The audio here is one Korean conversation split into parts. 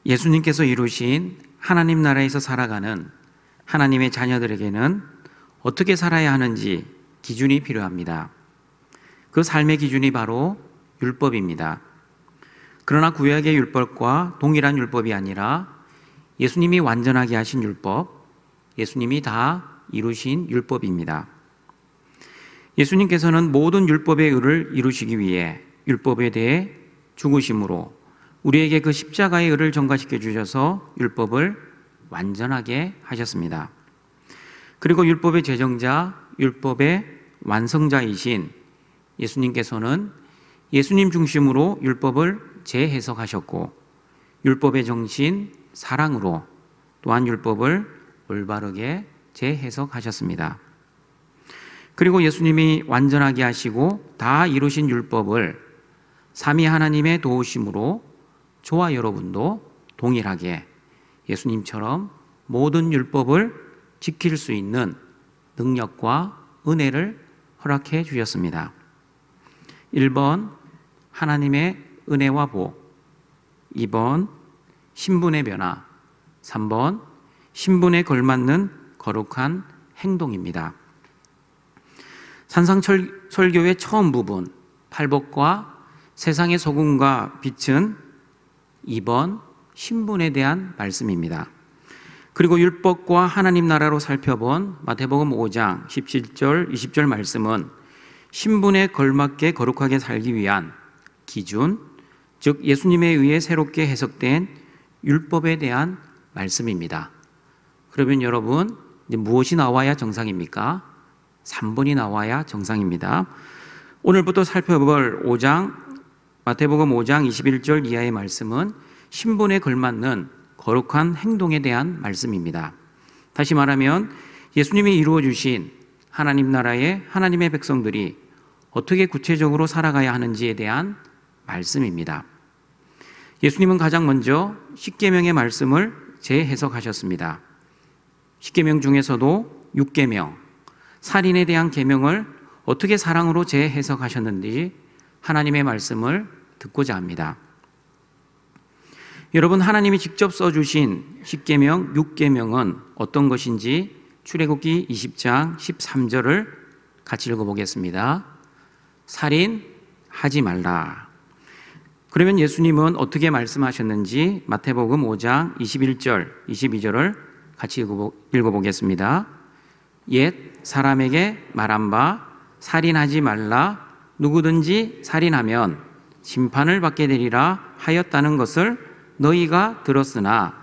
예수님께서 이루신 하나님 나라에서 살아가는 하나님의 자녀들에게는 어떻게 살아야 하는지 기준이 필요합니다. 그 삶의 기준이 바로 율법입니다. 그러나 구약의 율법과 동일한 율법이 아니라 예수님이 완전하게 하신 율법, 예수님이 다 이루신 율법입니다. 예수님께서는 모든 율법의 의를 이루시기 위해 율법에 대해 죽으심으로 우리에게 그 십자가의 의를 전가시켜 주셔서 율법을 완전하게 하셨습니다. 그리고 율법의 제정자, 율법의 완성자이신 예수님께서는 예수님 중심으로 율법을 재해석하셨고 율법의 정신, 사랑으로 또한 율법을 올바르게 재해석하셨습니다. 그리고 예수님이 완전하게 하시고 다 이루신 율법을 삼위 하나님의 도우심으로 저와 여러분도 동일하게 예수님처럼 모든 율법을 지킬 수 있는 능력과 은혜를 허락해 주셨습니다. 1번 하나님의 은혜와 복, 2번 신분의 변화, 3번 신분에 걸맞는 거룩한 행동입니다. 산상설교의 처음 부분, 팔복과 세상의 소금과 빛은 2번 신분에 대한 말씀입니다. 그리고 율법과 하나님 나라로 살펴본 마태복음 5장 17절, 20절 말씀은 신분에 걸맞게 거룩하게 살기 위한 기준, 즉 예수님에 의해 새롭게 해석된 율법에 대한 말씀입니다. 그러면 여러분, 이제 무엇이 나와야 정상입니까? 3번이 나와야 정상입니다. 오늘부터 살펴볼 마태복음 5장 21절 이하의 말씀은 신분에 걸맞는 거룩한 행동에 대한 말씀입니다. 다시 말하면 예수님이 이루어 주신 하나님 나라의 하나님의 백성들이 어떻게 구체적으로 살아가야 하는지에 대한 말씀입니다. 예수님은 가장 먼저 십계명의 말씀을 재해석하셨습니다. 십계명 중에서도 6계명, 살인에 대한 계명을 어떻게 사랑으로 재해석하셨는지 하나님의 말씀을 듣고자 합니다. 여러분, 하나님이 직접 써주신 십계명, 6계명은 어떤 것인지 출애굽기 20장 13절을 같이 읽어보겠습니다. 살인하지 말라. 그러면 예수님은 어떻게 말씀하셨는지 마태복음 5장 21절, 22절을 같이 읽어보겠습니다. 옛 사람에게 말한 바 살인하지 말라, 누구든지 살인하면 심판을 받게 되리라 하였다는 것을 너희가 들었으나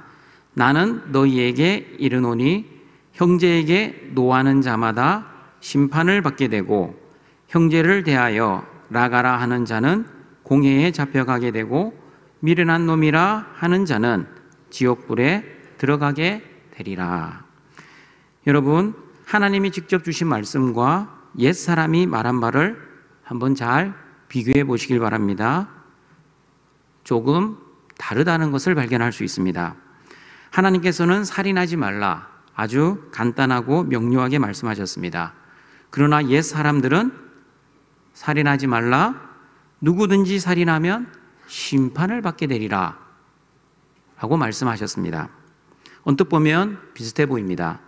나는 너희에게 이르노니 형제에게 노하는 자마다 심판을 받게 되고 형제를 대하여 나가라 하는 자는 공회에 잡혀가게 되고 미련한 놈이라 하는 자는 지옥불에 들어가게 되리라. 여러분, 하나님이 직접 주신 말씀과 옛사람이 말한 바를 한번 잘 비교해 보시길 바랍니다. 조금 다르다는 것을 발견할 수 있습니다. 하나님께서는 살인하지 말라, 아주 간단하고 명료하게 말씀하셨습니다. 그러나 옛 사람들은 살인하지 말라, 누구든지 살인하면 심판을 받게 되리라 라고 말씀하셨습니다. 언뜻 보면 비슷해 보입니다.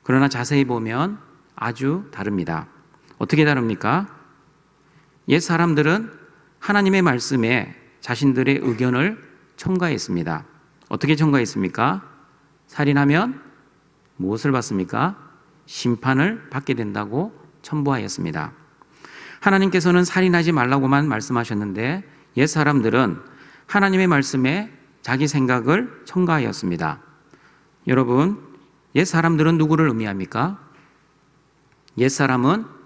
그러나 자세히 보면 아주 다릅니다. 어떻게 다릅니까? 옛 사람들은 하나님의 말씀에 자신들의 의견을 첨가했습니다. 어떻게 첨가했습니까? 살인하면 무엇을 받습니까? 심판을 받게 된다고 첨부하였습니다. 하나님께서는 살인하지 말라고만 말씀하셨는데 옛 사람들은 하나님의 말씀에 자기 생각을 첨가하였습니다. 여러분, 옛 사람들은 누구를 의미합니까? 옛 사람은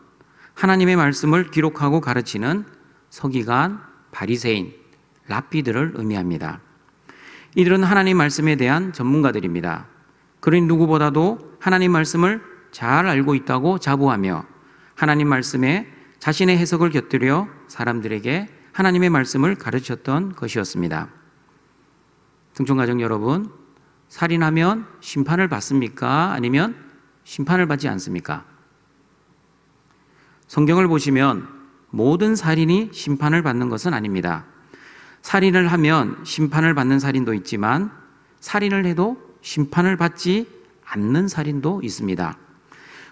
하나님의 말씀을 기록하고 가르치는 서기관, 바리새인, 랍비들을 의미합니다. 이들은 하나님 말씀에 대한 전문가들입니다. 그러니 누구보다도 하나님 말씀을 잘 알고 있다고 자부하며 하나님 말씀에 자신의 해석을 곁들여 사람들에게 하나님의 말씀을 가르쳤던 것이었습니다. 등촌가족 여러분, 살인하면 심판을 받습니까? 아니면 심판을 받지 않습니까? 성경을 보시면 모든 살인이 심판을 받는 것은 아닙니다. 살인을 하면 심판을 받는 살인도 있지만 살인을 해도 심판을 받지 않는 살인도 있습니다.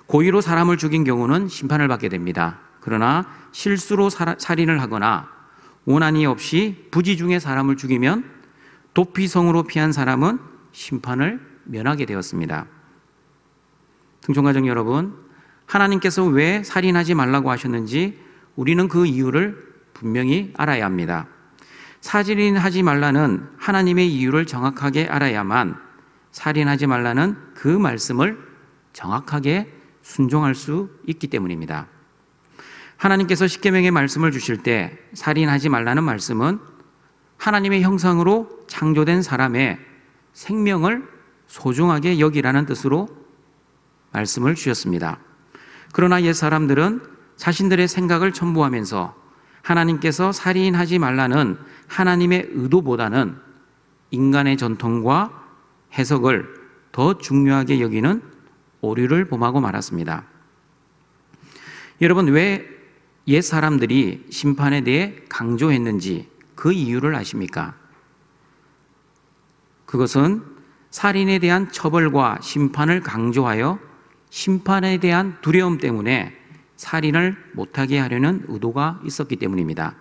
고의로 사람을 죽인 경우는 심판을 받게 됩니다. 그러나 실수로 살인을 하거나 원한이 없이 부지 중에 사람을 죽이면 도피성으로 피한 사람은 심판을 면하게 되었습니다. 등촌가족 여러분, 하나님께서 왜 살인하지 말라고 하셨는지 우리는 그 이유를 분명히 알아야 합니다. 살인하지 말라는 하나님의 이유를 정확하게 알아야만 살인하지 말라는 그 말씀을 정확하게 순종할 수 있기 때문입니다. 하나님께서 십계명의 말씀을 주실 때 살인하지 말라는 말씀은 하나님의 형상으로 창조된 사람의 생명을 소중하게 여기라는 뜻으로 말씀을 주셨습니다. 그러나 옛 사람들은 자신들의 생각을 첨부하면서 하나님께서 살인하지 말라는 하나님의 의도보다는 인간의 전통과 해석을 더 중요하게 여기는 오류를 범하고 말았습니다. 여러분, 왜 옛 사람들이 심판에 대해 강조했는지 그 이유를 아십니까? 그것은 살인에 대한 처벌과 심판을 강조하여 심판에 대한 두려움 때문에 살인을 못하게 하려는 의도가 있었기 때문입니다.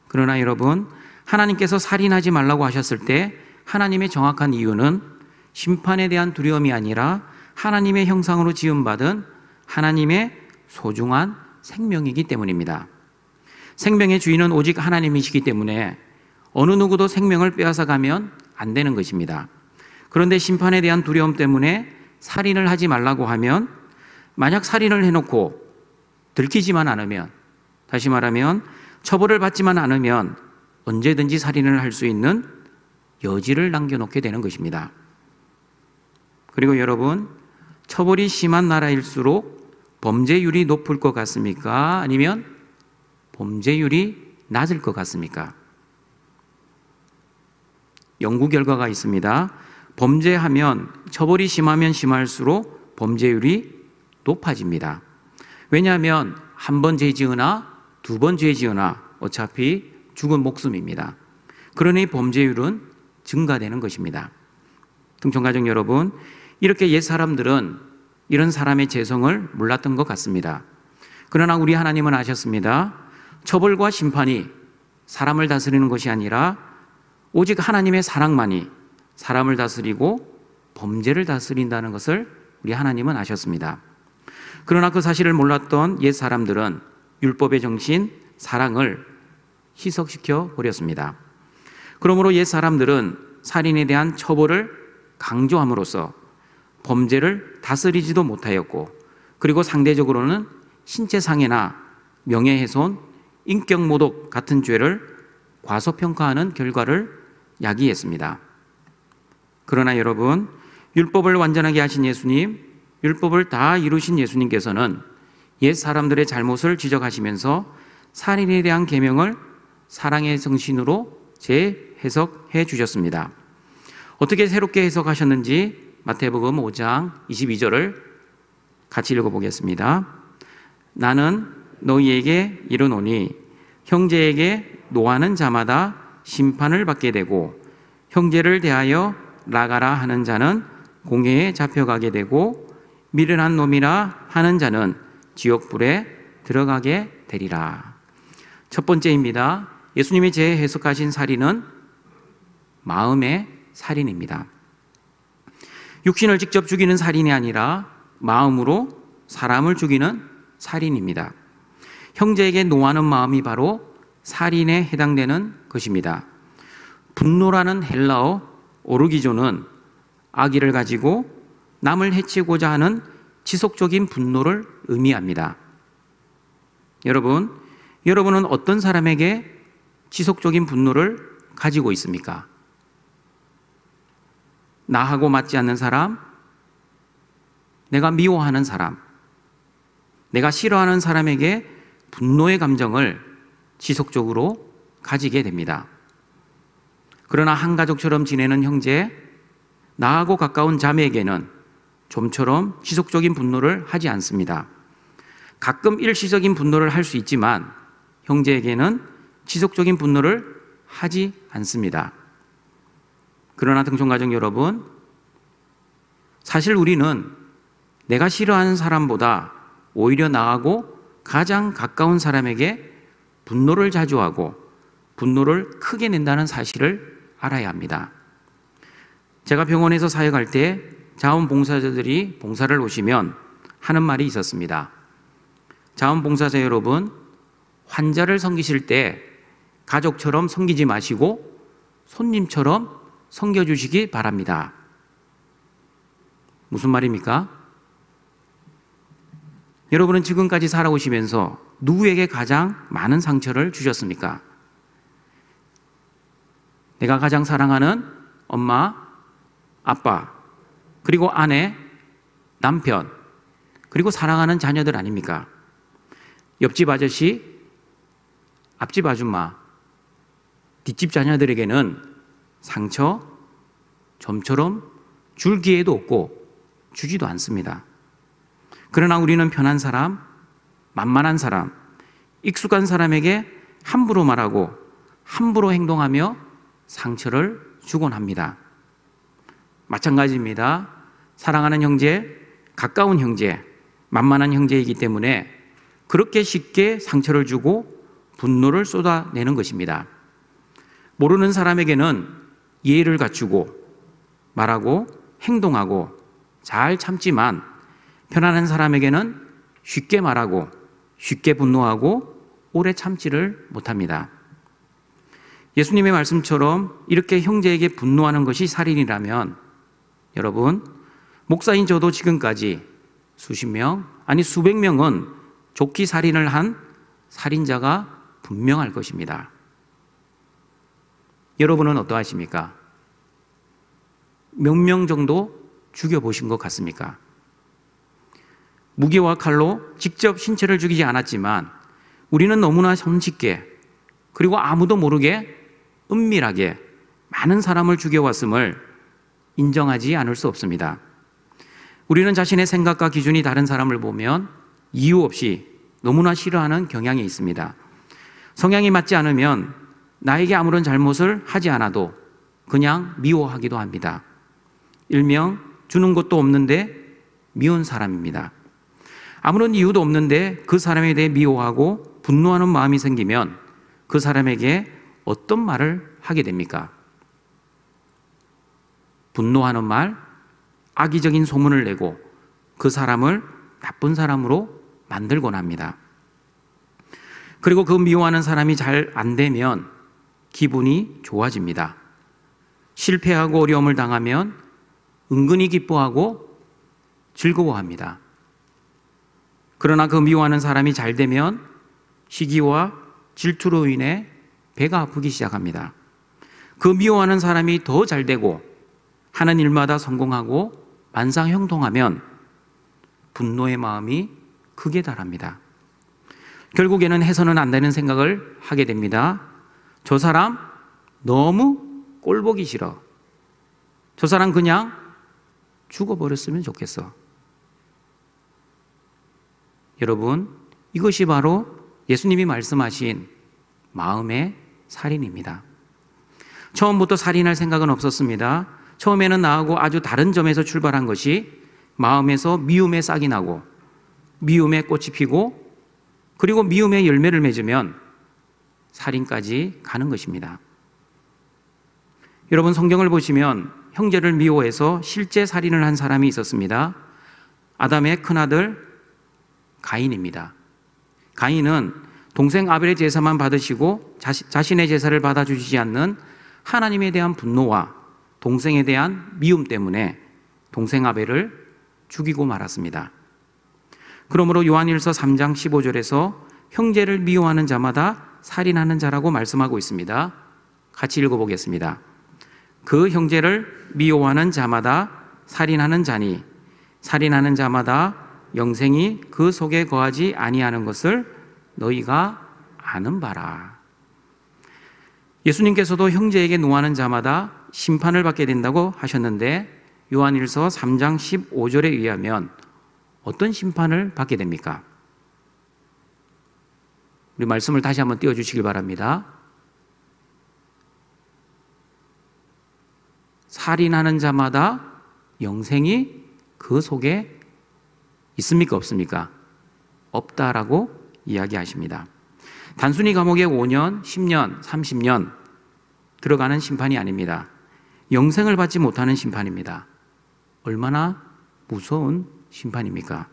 그러나 여러분, 하나님께서 살인하지 말라고 하셨을 때 하나님의 정확한 이유는 심판에 대한 두려움이 아니라 하나님의 형상으로 지음받은 하나님의 소중한 생명이기 때문입니다. 생명의 주인은 오직 하나님이시기 때문에 어느 누구도 생명을 빼앗아 가면 안 되는 것입니다. 그런데 심판에 대한 두려움 때문에 살인을 하지 말라고 하면, 만약 살인을 해놓고 들키지만 않으면, 다시 말하면 처벌을 받지만 않으면 언제든지 살인을 할 수 있는 여지를 남겨놓게 되는 것입니다. 그리고 여러분, 처벌이 심한 나라일수록 범죄율이 높을 것 같습니까? 아니면 범죄율이 낮을 것 같습니까? 연구 결과가 있습니다. 범죄하면, 처벌이 심하면 심할수록 범죄율이 높아집니다. 왜냐하면 한 번 죄 지으나 두 번 죄 지으나 어차피 죽은 목숨입니다. 그러니 범죄율은 증가되는 것입니다. 등촌가족 여러분, 이렇게 옛 사람들은 이런 사람의 죄성을 몰랐던 것 같습니다. 그러나 우리 하나님은 아셨습니다. 처벌과 심판이 사람을 다스리는 것이 아니라 오직 하나님의 사랑만이 사람을 다스리고 범죄를 다스린다는 것을 우리 하나님은 아셨습니다. 그러나 그 사실을 몰랐던 옛 사람들은 율법의 정신, 사랑을 희석시켜 버렸습니다. 그러므로 옛 사람들은 살인에 대한 처벌을 강조함으로써 범죄를 다스리지도 못하였고, 그리고 상대적으로는 신체상해나 명예훼손, 인격모독 같은 죄를 과소평가하는 결과를 야기했습니다. 그러나 여러분, 율법을 완전하게 하신 예수님, 율법을 다 이루신 예수님께서는 옛 사람들의 잘못을 지적하시면서 살인에 대한 계명을 사랑의 정신으로 재해석해 주셨습니다. 어떻게 새롭게 해석하셨는지 마태복음 5장 22절을 같이 읽어보겠습니다. 나는 너희에게 이르노니 형제에게 노하는 자마다 심판을 받게 되고 형제를 대하여 나가라 하는 자는 공회에 잡혀가게 되고 미련한 놈이라 하는 자는 지옥불에 들어가게 되리라. 첫 번째입니다. 예수님이 재해석하신 살인은 마음의 살인입니다. 육신을 직접 죽이는 살인이 아니라 마음으로 사람을 죽이는 살인입니다. 형제에게 노하는 마음이 바로 살인에 해당되는 것입니다. 분노라는 헬라어 오르기조는 악의를 가지고 남을 해치고자 하는 지속적인 분노를 의미합니다. 여러분은 어떤 사람에게 지속적인 분노를 가지고 있습니까? 나하고 맞지 않는 사람, 내가 미워하는 사람, 내가 싫어하는 사람에게 분노의 감정을 지속적으로 가지게 됩니다. 그러나 한 가족처럼 지내는 형제, 나하고 가까운 자매에게는 좀처럼 지속적인 분노를 하지 않습니다. 가끔 일시적인 분노를 할 수 있지만 형제에게는 지속적인 분노를 하지 않습니다. 그러나 등촌가족 여러분, 사실 우리는 내가 싫어하는 사람보다 오히려 나하고 가장 가까운 사람에게 분노를 자주 하고 분노를 크게 낸다는 사실을 알아야 합니다. 제가 병원에서 사역할 때 자원봉사자들이 봉사를 오시면 하는 말이 있었습니다. 자원봉사자 여러분, 환자를 섬기실 때 가족처럼 섬기지 마시고 손님처럼 섬겨주시기 바랍니다. 무슨 말입니까? 여러분은 지금까지 살아오시면서 누구에게 가장 많은 상처를 주셨습니까? 내가 가장 사랑하는 엄마, 아빠, 그리고 아내, 남편, 그리고 사랑하는 자녀들 아닙니까? 옆집 아저씨, 앞집 아줌마, 뒷집 자녀들에게는 상처, 점처럼 줄 기회도 없고 주지도 않습니다. 그러나 우리는 편한 사람, 만만한 사람, 익숙한 사람에게 함부로 말하고 함부로 행동하며 상처를 주곤 합니다. 마찬가지입니다. 사랑하는 형제, 가까운 형제, 만만한 형제이기 때문에 그렇게 쉽게 상처를 주고 분노를 쏟아내는 것입니다. 모르는 사람에게는 예의를 갖추고 말하고 행동하고 잘 참지만 편안한 사람에게는 쉽게 말하고 쉽게 분노하고 오래 참지를 못합니다. 예수님의 말씀처럼 이렇게 형제에게 분노하는 것이 살인이라면 여러분, 목사인 저도 지금까지 수십 명, 아니 수백 명은 좋게 살인을 한 살인자가 분명할 것입니다. 여러분은 어떠하십니까? 몇 명 정도 죽여보신 것 같습니까? 무기와 칼로 직접 신체를 죽이지 않았지만 우리는 너무나 손쉽게 그리고 아무도 모르게 은밀하게 많은 사람을 죽여왔음을 인정하지 않을 수 없습니다. 우리는 자신의 생각과 기준이 다른 사람을 보면 이유 없이 너무나 싫어하는 경향이 있습니다. 성향이 맞지 않으면 나에게 아무런 잘못을 하지 않아도 그냥 미워하기도 합니다. 일명 주는 것도 없는데 미운 사람입니다. 아무런 이유도 없는데 그 사람에 대해 미워하고 분노하는 마음이 생기면 그 사람에게 어떤 말을 하게 됩니까? 분노하는 말, 악의적인 소문을 내고 그 사람을 나쁜 사람으로 만들곤 합니다. 그리고 그 미워하는 사람이 잘 안 되면 기분이 좋아집니다. 실패하고 어려움을 당하면 은근히 기뻐하고 즐거워합니다. 그러나 그 미워하는 사람이 잘 되면 시기와 질투로 인해 배가 아프기 시작합니다. 그 미워하는 사람이 더 잘 되고 하는 일마다 성공하고 만사형통하면 분노의 마음이 극에 달합니다. 결국에는 해서는 안 되는 생각을 하게 됩니다. 저 사람 너무 꼴보기 싫어. 저 사람 그냥 죽어버렸으면 좋겠어. 여러분, 이것이 바로 예수님이 말씀하신 마음의 살인입니다. 처음부터 살인할 생각은 없었습니다. 처음에는 나하고 아주 다른 점에서 출발한 것이 마음에서 미움의 싹이 나고 미움의 꽃이 피고 그리고 미움의 열매를 맺으면 살인까지 가는 것입니다. 여러분, 성경을 보시면 형제를 미워해서 실제 살인을 한 사람이 있었습니다. 아담의 큰아들 가인입니다. 가인은 동생 아벨의 제사만 받으시고 자신의 제사를 받아주시지 않는 하나님에 대한 분노와 동생에 대한 미움 때문에 동생 아벨을 죽이고 말았습니다. 그러므로 요한일서 3장 15절에서 형제를 미워하는 자마다 살인하는 자라고 말씀하고 있습니다. 같이 읽어보겠습니다. 그 형제를 미워하는 자마다 살인하는 자니 살인하는 자마다 영생이 그 속에 거하지 아니하는 것을 너희가 아는 바라. 예수님께서도 형제에게 노하는 자마다 심판을 받게 된다고 하셨는데 요한일서 3장 15절에 의하면 어떤 심판을 받게 됩니까? 우리 말씀을 다시 한번 띄워주시길 바랍니다. 살인하는 자마다 영생이 그 속에 있습니까? 없습니까? 없다라고 이야기하십니다. 단순히 감옥에 5년, 10년, 30년 들어가는 심판이 아닙니다. 영생을 받지 못하는 심판입니다. 얼마나 무서운 심판입니까?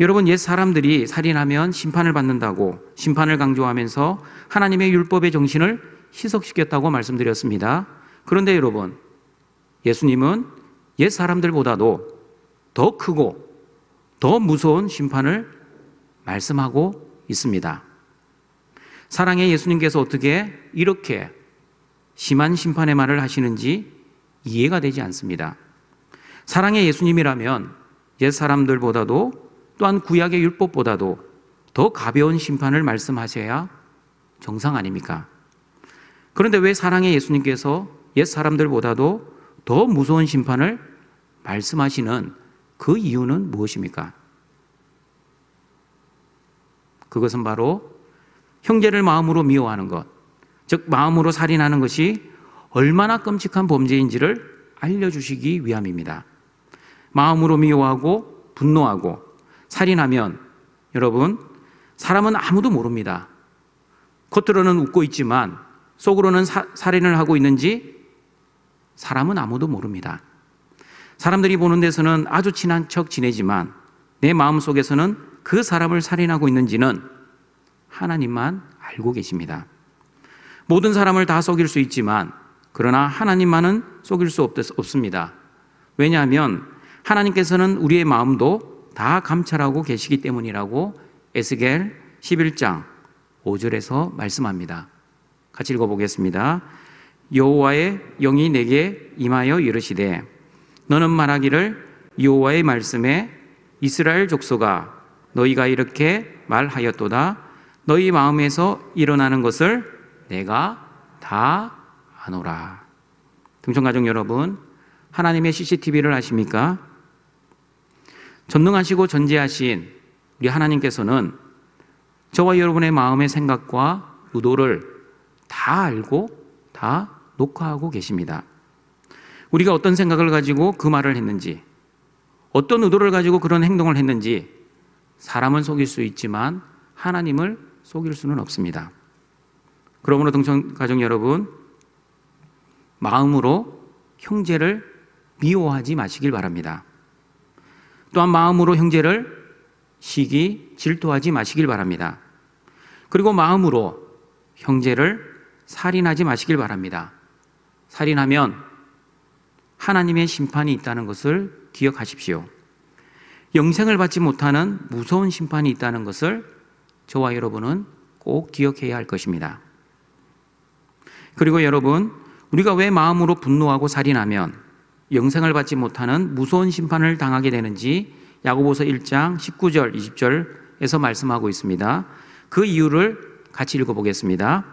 여러분, 옛 사람들이 살인하면 심판을 받는다고 심판을 강조하면서 하나님의 율법의 정신을 희석시켰다고 말씀드렸습니다. 그런데 여러분, 예수님은 옛 사람들보다도 더 크고 더 무서운 심판을 말씀하고 있습니다. 사랑의 예수님께서 어떻게 이렇게 심한 심판의 말을 하시는지 이해가 되지 않습니다. 사랑의 예수님이라면 옛 사람들보다도 또한 구약의 율법보다도 더 가벼운 심판을 말씀하셔야 정상 아닙니까? 그런데 왜 사랑의 예수님께서 옛 사람들보다도 더 무서운 심판을 말씀하시는 그 이유는 무엇입니까? 그것은 바로 형제를 마음으로 미워하는 것, 즉 마음으로 살인하는 것이 얼마나 끔찍한 범죄인지를 알려주시기 위함입니다. 마음으로 미워하고 분노하고 살인하면 여러분, 사람은 아무도 모릅니다. 겉으로는 웃고 있지만 속으로는 살인을 하고 있는지 사람은 아무도 모릅니다. 사람들이 보는 데서는 아주 친한 척 지내지만 내 마음속에서는 그 사람을 살인하고 있는지는 하나님만 알고 계십니다. 모든 사람을 다 속일 수 있지만 그러나 하나님만은 속일 수 없습니다. 왜냐하면 하나님께서는 우리의 마음도 다 감찰하고 계시기 때문이라고 에스겔 11장 5절에서 말씀합니다. 같이 읽어보겠습니다. 여호와의 영이 내게 임하여 이르시되 너는 말하기를 여호와의 말씀에 이스라엘 족속아 너희가 이렇게 말하였도다. 너희 마음에서 일어나는 것을 내가 다 아노라. 등촌가족 여러분, 하나님의 CCTV를 아십니까? 전능하시고 전지하신 우리 하나님께서는 저와 여러분의 마음의 생각과 의도를 다 알고 다 녹화하고 계십니다. 우리가 어떤 생각을 가지고 그 말을 했는지, 어떤 의도를 가지고 그런 행동을 했는지 사람은 속일 수 있지만 하나님을 속일 수는 없습니다. 그러므로 등촌가족 여러분, 마음으로 형제를 미워하지 마시길 바랍니다. 또한 마음으로 형제를 시기, 질투하지 마시길 바랍니다. 그리고 마음으로 형제를 살인하지 마시길 바랍니다. 살인하면 하나님의 심판이 있다는 것을 기억하십시오. 영생을 받지 못하는 무서운 심판이 있다는 것을 저와 여러분은 꼭 기억해야 할 것입니다. 그리고 여러분, 우리가 왜 마음으로 분노하고 살인하면 영생을 받지 못하는 무서운 심판을 당하게 되는지 야고보서 1장 19절, 20절에서 말씀하고 있습니다. 그 이유를 같이 읽어보겠습니다.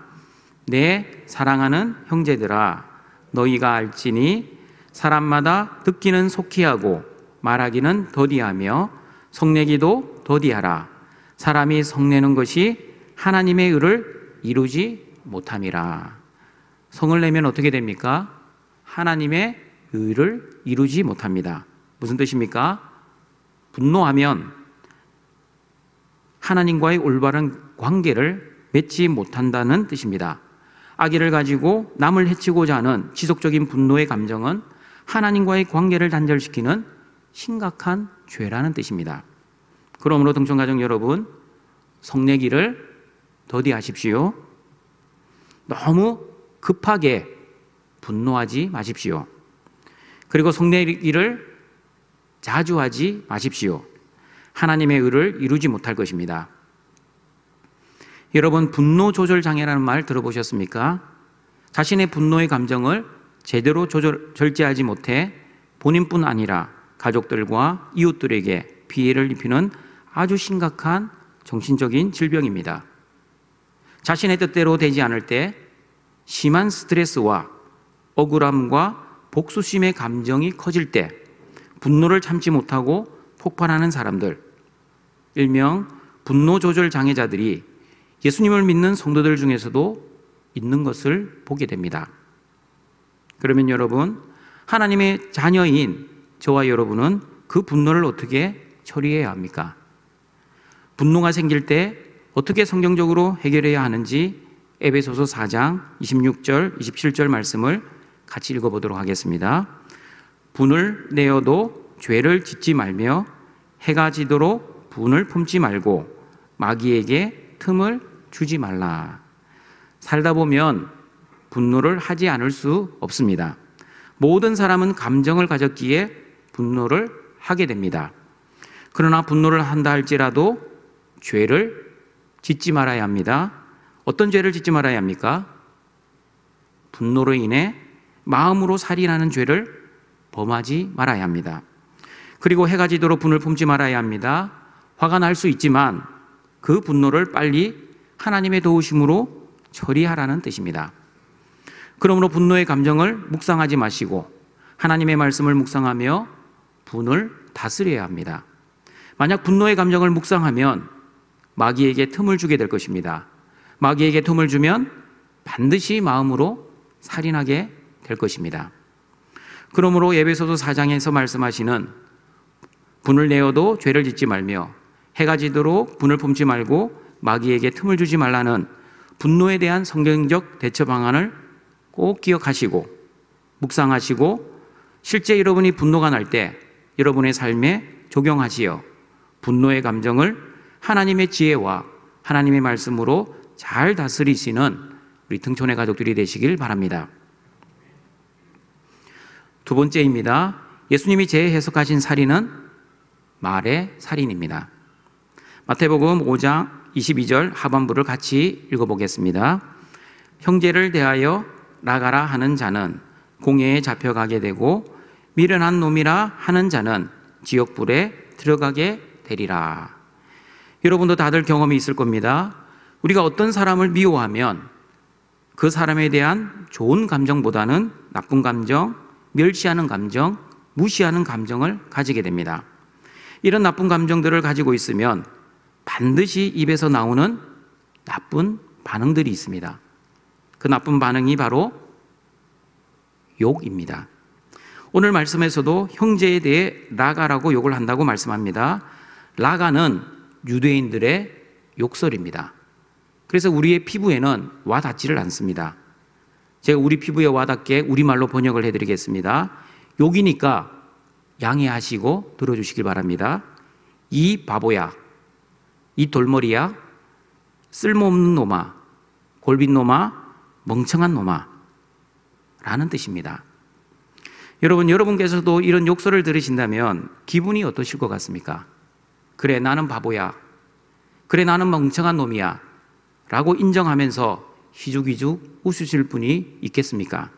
내 사랑하는 형제들아, 너희가 알지니 사람마다 듣기는 속히 하고 말하기는 더디하며 성내기도 더디하라. 사람이 성내는 것이 하나님의 의를 이루지 못함이라. 성을 내면 어떻게 됩니까? 하나님의 의를 이루지 못합니다. 무슨 뜻입니까? 분노하면 하나님과의 올바른 관계를 맺지 못한다는 뜻입니다. 악의를 가지고 남을 해치고자 하는 지속적인 분노의 감정은 하나님과의 관계를 단절시키는 심각한 죄라는 뜻입니다. 그러므로 등촌가족 여러분, 성내기를 더디하십시오. 너무 급하게 분노하지 마십시오. 그리고 성내기를 자주 하지 마십시오. 하나님의 의를 이루지 못할 것입니다. 여러분, 분노 조절 장애라는 말 들어보셨습니까? 자신의 분노의 감정을 제대로 절제하지 못해 본인뿐 아니라 가족들과 이웃들에게 피해를 입히는 아주 심각한 정신적인 질병입니다. 자신의 뜻대로 되지 않을 때 심한 스트레스와 억울함과 복수심의 감정이 커질 때 분노를 참지 못하고 폭발하는 사람들, 일명 분노 조절 장애자들이 예수님을 믿는 성도들 중에서도 있는 것을 보게 됩니다. 그러면 여러분, 하나님의 자녀인 저와 여러분은 그 분노를 어떻게 처리해야 합니까? 분노가 생길 때 어떻게 성경적으로 해결해야 하는지 에베소서 4장 26절, 27절 말씀을 같이 읽어보도록 하겠습니다. 분을 내어도 죄를 짓지 말며 해가 지도록 분을 품지 말고 마귀에게 틈을 주지 말라. 살다 보면 분노를 하지 않을 수 없습니다. 모든 사람은 감정을 가졌기에 분노를 하게 됩니다. 그러나 분노를 한다 할지라도 죄를 짓지 말아야 합니다. 어떤 죄를 짓지 말아야 합니까? 분노로 인해 마음으로 살인하는 죄를 범하지 말아야 합니다. 그리고 해가 지도록 분을 품지 말아야 합니다. 화가 날 수 있지만 그 분노를 빨리 하나님의 도우심으로 처리하라는 뜻입니다. 그러므로 분노의 감정을 묵상하지 마시고 하나님의 말씀을 묵상하며 분을 다스려야 합니다. 만약 분노의 감정을 묵상하면 마귀에게 틈을 주게 될 것입니다. 마귀에게 틈을 주면 반드시 마음으로 살인하게 될 것입니다. 그러므로 에베소서 4장에서 말씀하시는 분을 내어도 죄를 짓지 말며 해가 지도록 분을 품지 말고 마귀에게 틈을 주지 말라는 분노에 대한 성경적 대처 방안을 꼭 기억하시고 묵상하시고 실제 여러분이 분노가 날 때 여러분의 삶에 적용하시어 분노의 감정을 하나님의 지혜와 하나님의 말씀으로 잘 다스리시는 우리 등촌의 가족들이 되시길 바랍니다. 두 번째입니다. 예수님이 재해석하신 살인은 말의 살인입니다. 마태복음 5장 22절 하반부를 같이 읽어보겠습니다. 형제를 대하여 나가라 하는 자는 공회에 잡혀가게 되고 미련한 놈이라 하는 자는 지옥불에 들어가게 되리라. 여러분도 다들 경험이 있을 겁니다. 우리가 어떤 사람을 미워하면 그 사람에 대한 좋은 감정보다는 나쁜 감정, 멸시하는 감정, 무시하는 감정을 가지게 됩니다. 이런 나쁜 감정들을 가지고 있으면 반드시 입에서 나오는 나쁜 반응들이 있습니다. 그 나쁜 반응이 바로 욕입니다. 오늘 말씀에서도 형제에 대해 라가라고 욕을 한다고 말씀합니다. 라가는 유대인들의 욕설입니다. 그래서 우리의 피부에는 와닿지를 않습니다. 제가 우리 피부에 와닿게 우리말로 번역을 해드리겠습니다. 욕이니까 양해하시고 들어주시길 바랍니다. 이 바보야, 이 돌머리야, 쓸모없는 놈아, 골빈 놈아, 멍청한 놈아 라는 뜻입니다. 여러분께서도 이런 욕설을 들으신다면 기분이 어떠실 것 같습니까? 그래, 나는 바보야. 그래, 나는 멍청한 놈이야 라고 인정하면서 희죽희죽 웃으실 분이 있겠습니까?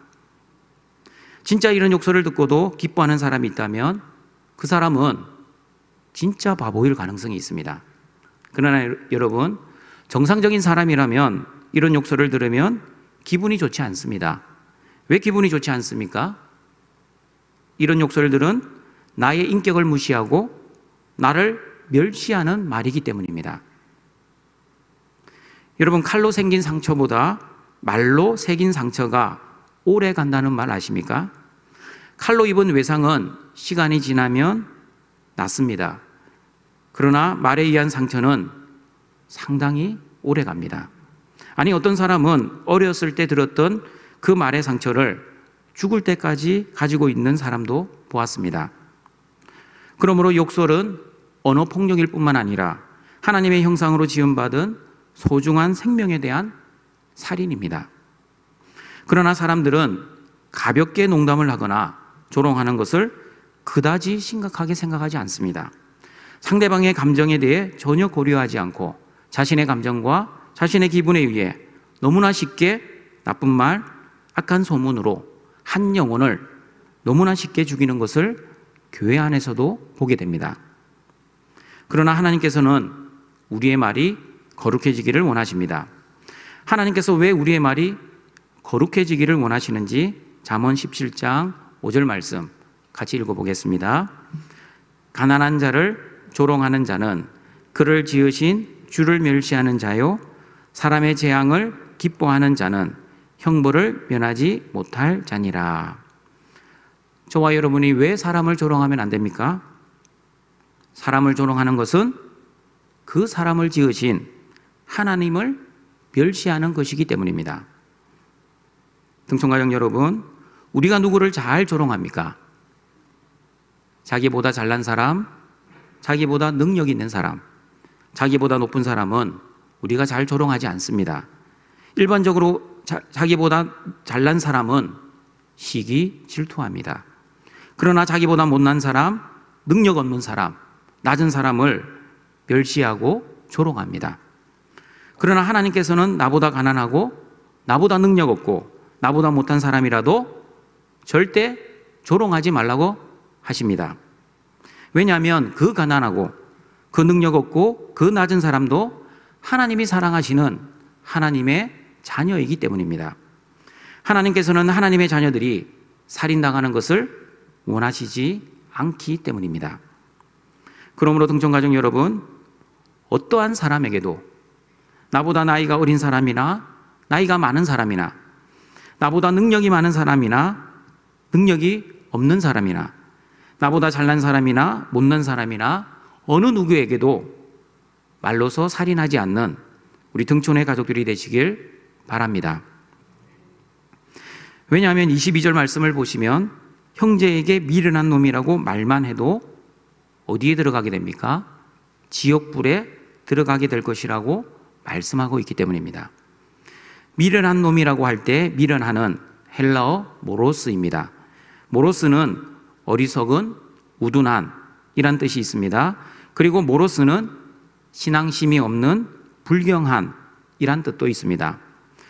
진짜 이런 욕설을 듣고도 기뻐하는 사람이 있다면 그 사람은 진짜 바보일 가능성이 있습니다. 그러나 여러분, 정상적인 사람이라면 이런 욕설을 들으면 기분이 좋지 않습니다. 왜 기분이 좋지 않습니까? 이런 욕설들은 나의 인격을 무시하고 나를 멸시하는 말이기 때문입니다. 여러분, 칼로 생긴 상처보다 말로 새긴 상처가 오래 간다는 말 아십니까? 칼로 입은 외상은 시간이 지나면 낫습니다. 그러나 말에 의한 상처는 상당히 오래 갑니다. 아니, 어떤 사람은 어렸을 때 들었던 그 말의 상처를 죽을 때까지 가지고 있는 사람도 보았습니다. 그러므로 욕설은 언어 폭력일 뿐만 아니라 하나님의 형상으로 지음받은 소중한 생명에 대한 살인입니다. 그러나 사람들은 가볍게 농담을 하거나 조롱하는 것을 그다지 심각하게 생각하지 않습니다. 상대방의 감정에 대해 전혀 고려하지 않고 자신의 감정과 자신의 기분에 의해 너무나 쉽게 나쁜 말, 악한 소문으로 한 영혼을 너무나 쉽게 죽이는 것을 교회 안에서도 보게 됩니다. 그러나 하나님께서는 우리의 말이 거룩해지기를 원하십니다. 하나님께서 왜 우리의 말이 거룩해지기를 원하시는지 잠언 17장 5절 말씀 같이 읽어보겠습니다. 가난한 자를 조롱하는 자는 그를 지으신 주를 멸시하는 자요, 사람의 재앙을 기뻐하는 자는 형벌을 면하지 못할 자니라. 저와 여러분이 왜 사람을 조롱하면 안 됩니까? 사람을 조롱하는 것은 그 사람을 지으신 하나님을 멸시하는 것이기 때문입니다. 등촌가족 여러분, 우리가 누구를 잘 조롱합니까? 자기보다 잘난 사람, 자기보다 능력 있는 사람, 자기보다 높은 사람은 우리가 잘 조롱하지 않습니다. 일반적으로 자기보다 잘난 사람은 시기 질투합니다. 그러나 자기보다 못난 사람, 능력 없는 사람, 낮은 사람을 멸시하고 조롱합니다. 그러나 하나님께서는 나보다 가난하고 나보다 능력 없고 나보다 못한 사람이라도 절대 조롱하지 말라고 하십니다. 왜냐하면 그 가난하고 그 능력 없고 그 낮은 사람도 하나님이 사랑하시는 하나님의 자녀이기 때문입니다. 하나님께서는 하나님의 자녀들이 살인당하는 것을 원하시지 않기 때문입니다. 그러므로 등촌가족 여러분, 어떠한 사람에게도 나보다 나이가 어린 사람이나 나이가 많은 사람이나 나보다 능력이 많은 사람이나 능력이 없는 사람이나 나보다 잘난 사람이나 못난 사람이나 어느 누구에게도 말로서 살인하지 않는 우리 등촌의 가족들이 되시길 바랍니다. 왜냐하면 22절 말씀을 보시면 형제에게 미련한 놈이라고 말만 해도 어디에 들어가게 됩니까? 지옥불에 들어가게 될 것이라고 말씀하고 있기 때문입니다. 미련한 놈이라고 할 때 미련하는 헬라어 모로스입니다. 모로스는 어리석은, 우둔한 이란 뜻이 있습니다. 그리고 모로스는 신앙심이 없는, 불경한 이란 뜻도 있습니다.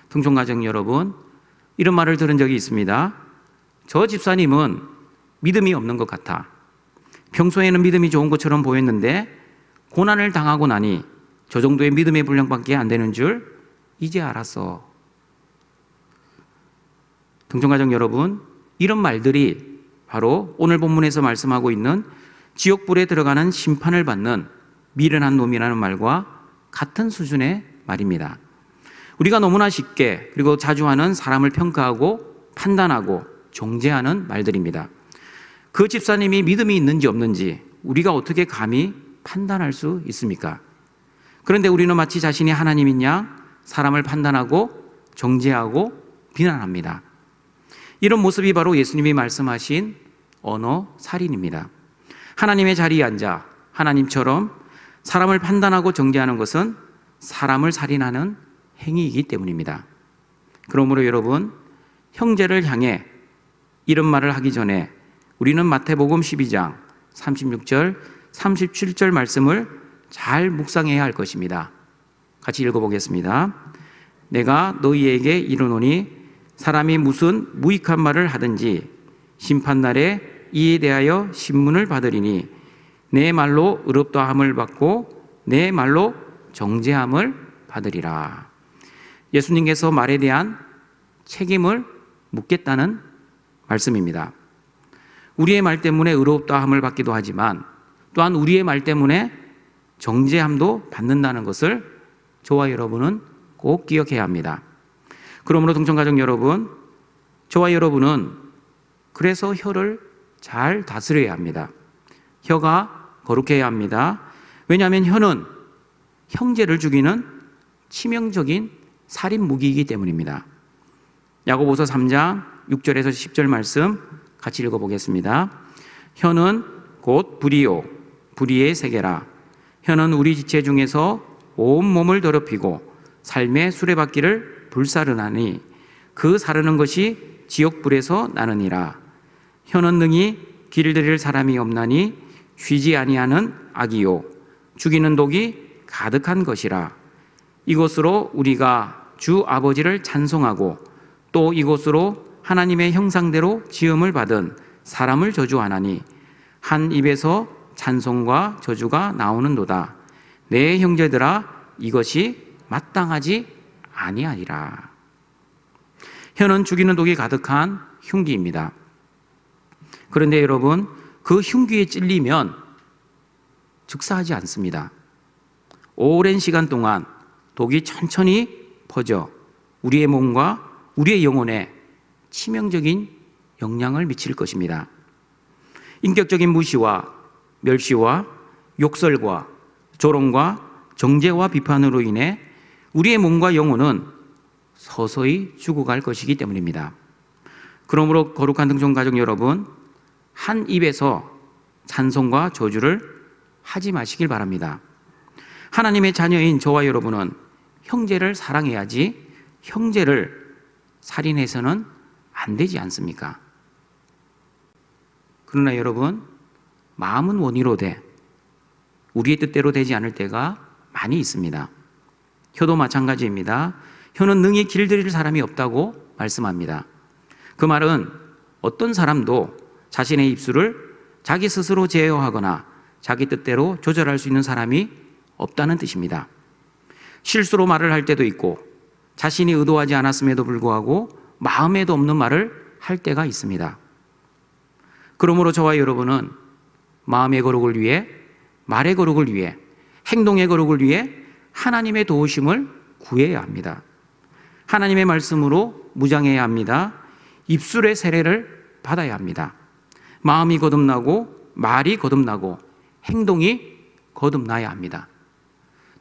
등촌가족 여러분, 이런 말을 들은 적이 있습니다. 저 집사님은 믿음이 없는 것 같아. 평소에는 믿음이 좋은 것처럼 보였는데 고난을 당하고 나니 저 정도의 믿음의 분량밖에 안 되는 줄 이제 알았어. 등촌가족 여러분, 이런 말들이 바로 오늘 본문에서 말씀하고 있는 지옥불에 들어가는 심판을 받는 미련한 놈이라는 말과 같은 수준의 말입니다. 우리가 너무나 쉽게 그리고 자주 하는 사람을 평가하고 판단하고 정죄하는 말들입니다. 그 집사님이 믿음이 있는지 없는지 우리가 어떻게 감히 판단할 수 있습니까? 그런데 우리는 마치 자신이 하나님인 양 사람을 판단하고 정죄하고 비난합니다. 이런 모습이 바로 예수님이 말씀하신 언어 살인입니다. 하나님의 자리에 앉아 하나님처럼 사람을 판단하고 정죄하는 것은 사람을 살인하는 행위이기 때문입니다. 그러므로 여러분, 형제를 향해 이런 말을 하기 전에 우리는 마태복음 12장 36절, 37절 말씀을 잘 묵상해야 할 것입니다. 같이 읽어보겠습니다. 내가 너희에게 이르노니 사람이 무슨 무익한 말을 하든지 심판날에 이에 대하여 신문을 받으리니 내 말로 의롭다함을 받고 내 말로 정죄함을 받으리라. 예수님께서 말에 대한 책임을 묻겠다는 말씀입니다. 우리의 말 때문에 의롭다함을 받기도 하지만 또한 우리의 말 때문에 정죄함도 받는다는 것을 저와 여러분은 꼭 기억해야 합니다. 그러므로 등촌가족 여러분, 저와 여러분은 그래서 혀를 잘 다스려야 합니다. 혀가 거룩해야 합니다. 왜냐하면 혀는 형제를 죽이는 치명적인 살인 무기이기 때문입니다. 야고보서 3장 6절에서 10절 말씀 같이 읽어보겠습니다. 혀는 곧 불이요 불의의 세계라. 혀는 우리 지체 중에서 온 몸을 더럽히고 삶의 수레바퀴를 불사르나니 그 사르는 것이 지옥불에서 나느니라. 혀는 능히 길들일 사람이 없나니 쉬지 아니하는 악이요 죽이는 독이 가득한 것이라. 이것으로 우리가 주 아버지를 찬송하고 또 이것으로 하나님의 형상대로 지음을 받은 사람을 저주하나니 한 입에서 찬송과 저주가 나오는도다. 내 형제들아, 이것이 마땅하지 아니하리라. 혀는 죽이는 독이 가득한 흉기입니다. 그런데 여러분, 그 흉기에 찔리면 즉사하지 않습니다. 오랜 시간 동안 독이 천천히 퍼져 우리의 몸과 우리의 영혼에 치명적인 영향을 미칠 것입니다. 인격적인 무시와 멸시와 욕설과 조롱과 정죄와 비판으로 인해 우리의 몸과 영혼은 서서히 죽어갈 것이기 때문입니다. 그러므로 거룩한 등촌 가족 여러분, 한 입에서 찬송과 저주를 하지 마시길 바랍니다. 하나님의 자녀인 저와 여러분은 형제를 사랑해야지 형제를 살인해서는 안 되지 않습니까? 그러나 여러분, 마음은 원의로되 우리의 뜻대로 되지 않을 때가 많이 있습니다. 혀도 마찬가지입니다. 혀는 능히 길들일 사람이 없다고 말씀합니다. 그 말은 어떤 사람도 자신의 입술을 자기 스스로 제어하거나 자기 뜻대로 조절할 수 있는 사람이 없다는 뜻입니다. 실수로 말을 할 때도 있고 자신이 의도하지 않았음에도 불구하고 마음에도 없는 말을 할 때가 있습니다. 그러므로 저와 여러분은 마음의 거룩을 위해, 말의 거룩을 위해, 행동의 거룩을 위해 하나님의 도우심을 구해야 합니다. 하나님의 말씀으로 무장해야 합니다. 입술의 세례를 받아야 합니다. 마음이 거듭나고 말이 거듭나고 행동이 거듭나야 합니다.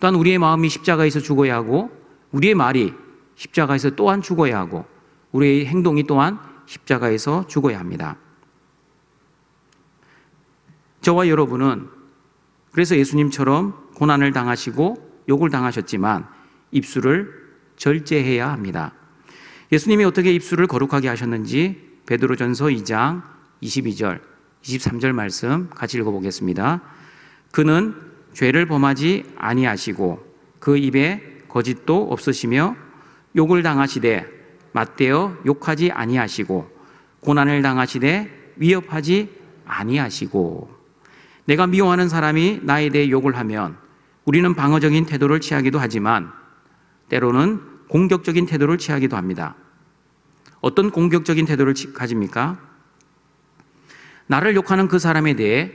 또한 우리의 마음이 십자가에서 죽어야 하고 우리의 말이 십자가에서 또한 죽어야 하고 우리의 행동이 또한 십자가에서 죽어야 합니다. 저와 여러분은 그래서 예수님처럼 고난을 당하시고 욕을 당하셨지만 입술을 절제해야 합니다. 예수님이 어떻게 입술을 거룩하게 하셨는지 베드로전서 2장 22절, 23절 말씀 같이 읽어보겠습니다. 그는 죄를 범하지 아니하시고 그 입에 거짓도 없으시며 욕을 당하시되 맞대어 욕하지 아니하시고 고난을 당하시되 위협하지 아니하시고. 내가 미워하는 사람이 나에 대해 욕을 하면 우리는 방어적인 태도를 취하기도 하지만 때로는 공격적인 태도를 취하기도 합니다. 어떤 공격적인 태도를 가집니까? 나를 욕하는 그 사람에 대해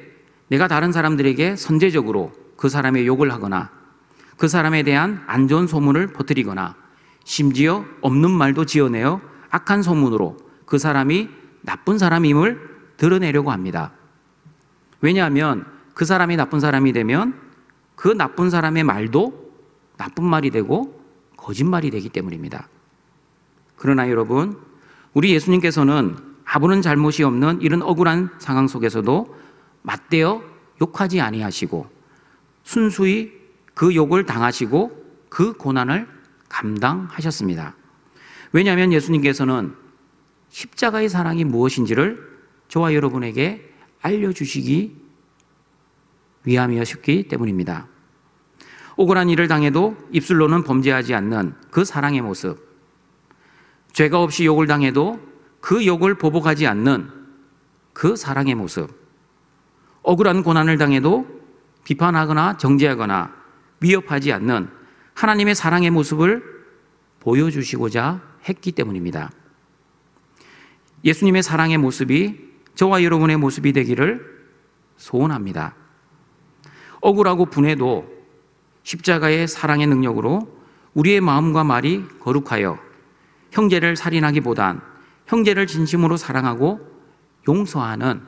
내가 다른 사람들에게 선제적으로 그 사람의 욕을 하거나 그 사람에 대한 안 좋은 소문을 퍼뜨리거나 심지어 없는 말도 지어내어 악한 소문으로 그 사람이 나쁜 사람임을 드러내려고 합니다. 왜냐하면 그 사람이 나쁜 사람이 되면 그 나쁜 사람의 말도 나쁜 말이 되고 거짓말이 되기 때문입니다. 그러나 여러분, 우리 예수님께서는 아무런 잘못이 없는 이런 억울한 상황 속에서도 맞대어 욕하지 아니하시고 순수히 그 욕을 당하시고 그 고난을 감당하셨습니다. 왜냐하면 예수님께서는 십자가의 사랑이 무엇인지를 저와 여러분에게 알려주시기 위함이었기 때문입니다. 억울한 일을 당해도 입술로는 범죄하지 않는 그 사랑의 모습, 죄가 없이 욕을 당해도 그 욕을 보복하지 않는 그 사랑의 모습, 억울한 고난을 당해도 비판하거나 정죄하거나 위협하지 않는 하나님의 사랑의 모습을 보여주시고자 했기 때문입니다. 예수님의 사랑의 모습이 저와 여러분의 모습이 되기를 소원합니다. 억울하고 분해도 십자가의 사랑의 능력으로 우리의 마음과 말이 거룩하여 형제를 살인하기보단 형제를 진심으로 사랑하고 용서하는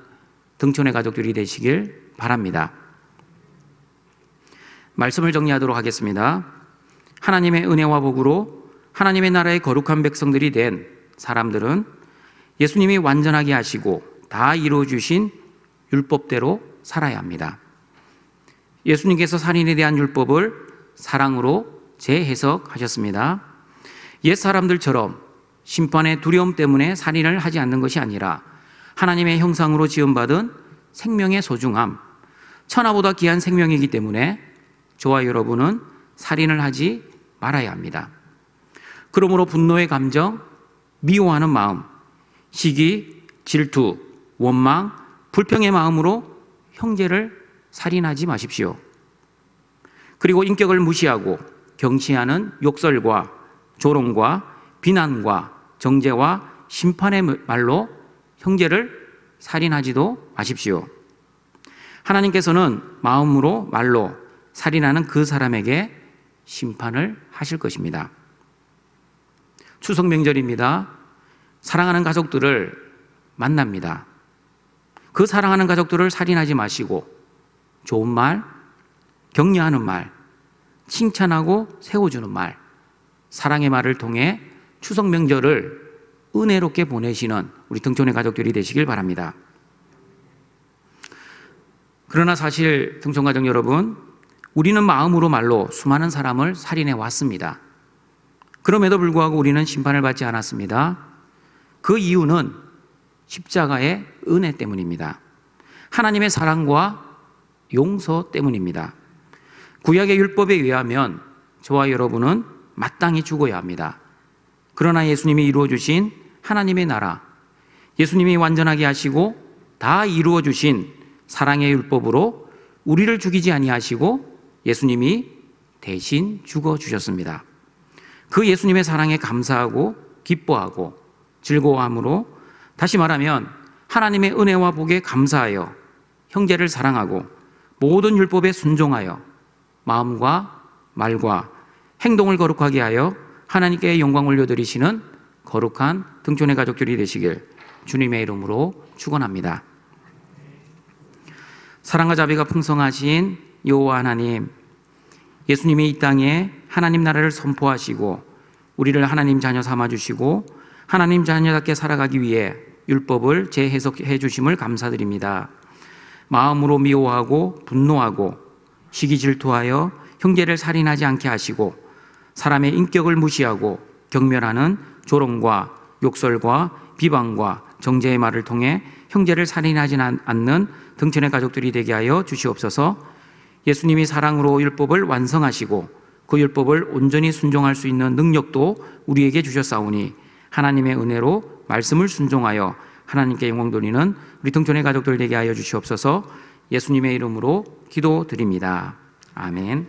등촌의 가족들이 되시길 바랍니다. 말씀을 정리하도록 하겠습니다. 하나님의 은혜와 복으로 하나님의 나라의 거룩한 백성들이 된 사람들은 예수님이 완전하게 하시고 다 이루어 주신 율법대로 살아야 합니다. 예수님께서 살인에 대한 율법을 사랑으로 재해석하셨습니다. 옛 사람들처럼 심판의 두려움 때문에 살인을 하지 않는 것이 아니라 하나님의 형상으로 지음받은 생명의 소중함, 천하보다 귀한 생명이기 때문에 저와 여러분은 살인을 하지 말아야 합니다. 그러므로 분노의 감정, 미워하는 마음, 시기, 질투, 원망, 불평의 마음으로 형제를 살인하지 마십시오. 그리고 인격을 무시하고 경시하는 욕설과 조롱과 비난과 정죄와 심판의 말로 형제를 살인하지도 마십시오. 하나님께서는 마음으로 말로 살인하는 그 사람에게 심판을 하실 것입니다. 추석 명절입니다. 사랑하는 가족들을 만납니다. 그 사랑하는 가족들을 살인하지 마시고 좋은 말, 격려하는 말, 칭찬하고 세워주는 말, 사랑의 말을 통해 추석 명절을 은혜롭게 보내시는 우리 등촌의 가족들이 되시길 바랍니다. 그러나 사실 등촌 가족 여러분, 우리는 마음으로 말로 수많은 사람을 살인해 왔습니다. 그럼에도 불구하고 우리는 심판을 받지 않았습니다. 그 이유는 십자가의 은혜 때문입니다. 하나님의 사랑과 용서 때문입니다. 구약의 율법에 의하면 저와 여러분은 마땅히 죽어야 합니다. 그러나 예수님이 이루어주신 하나님의 나라, 예수님이 완전하게 하시고 다 이루어주신 사랑의 율법으로 우리를 죽이지 아니하시고 예수님이 대신 죽어주셨습니다. 그 예수님의 사랑에 감사하고 기뻐하고 즐거워함으로, 다시 말하면 하나님의 은혜와 복에 감사하여 형제를 사랑하고 모든 율법에 순종하여 마음과 말과 행동을 거룩하게 하여 하나님께 영광 올려드리시는 거룩한 등촌의 가족들이 되시길 주님의 이름으로 축원합니다. 사랑과 자비가 풍성하신 여호와 하나님, 예수님이 이 땅에 하나님 나라를 선포하시고 우리를 하나님 자녀 삼아주시고 하나님 자녀답게 살아가기 위해 율법을 재해석해 주심을 감사드립니다. 마음으로 미워하고 분노하고 시기 질투하여 형제를 살인하지 않게 하시고 사람의 인격을 무시하고 경멸하는 조롱과 욕설과 비방과 정죄의 말을 통해 형제를 살인하지 않는 등촌의 가족들이 되게 하여 주시옵소서. 예수님이 사랑으로 율법을 완성하시고 그 율법을 온전히 순종할 수 있는 능력도 우리에게 주셨사오니 하나님의 은혜로 말씀을 순종하여 하나님께 영광 돌리는 우리 등촌의 가족들 되게 하여 주시옵소서. 예수님의 이름으로 기도드립니다. 아멘.